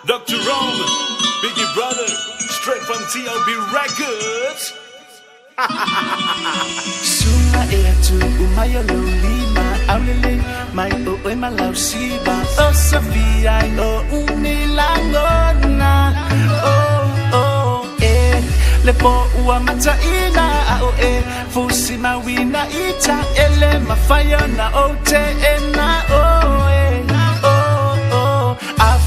Dr. Rome, Biggie Brother, straight from TLB Records. Sunga etu umayolo lima aulele mai oe malau siba o Sofia o unilangona lepo ua mataina o fusi mawina ita ele mafayona o te ena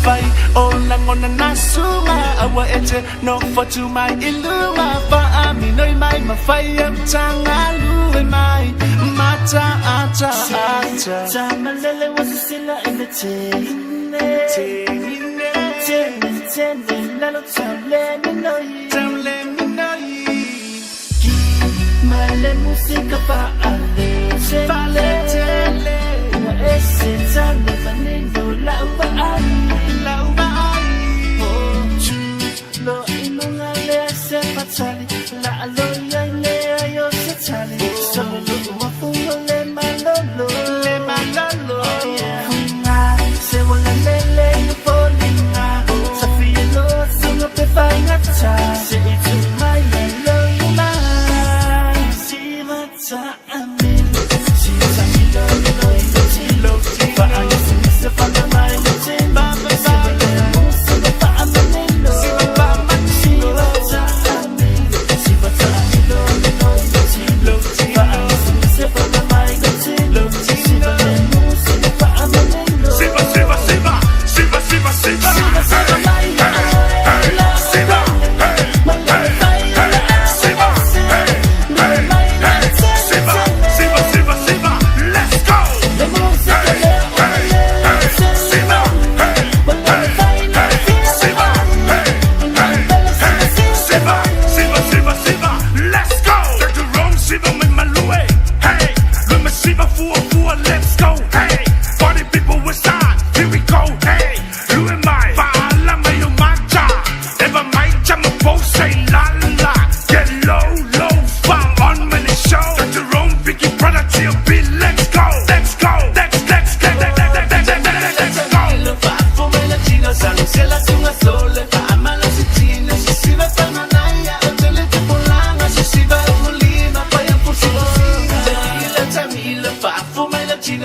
afai o langona nasuma awa ete no fotu mai iluma fa aminoi mai mafaya tangalu mai mata ata Tamalele was a silla in the ten lalo Male musica fa alle una essenza ne fanendo lauba lo inunga le se fatali la aloya le ayo se tali solo lo mafungo le malolo se vola le polinga safia lo sono pe fainata se itu mai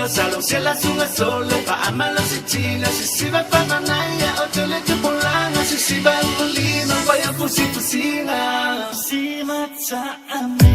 Salong sila sunga solo pa amalo si China si siba pa manaya o tole te polanga si siba ulino vaya pusi pusina si mata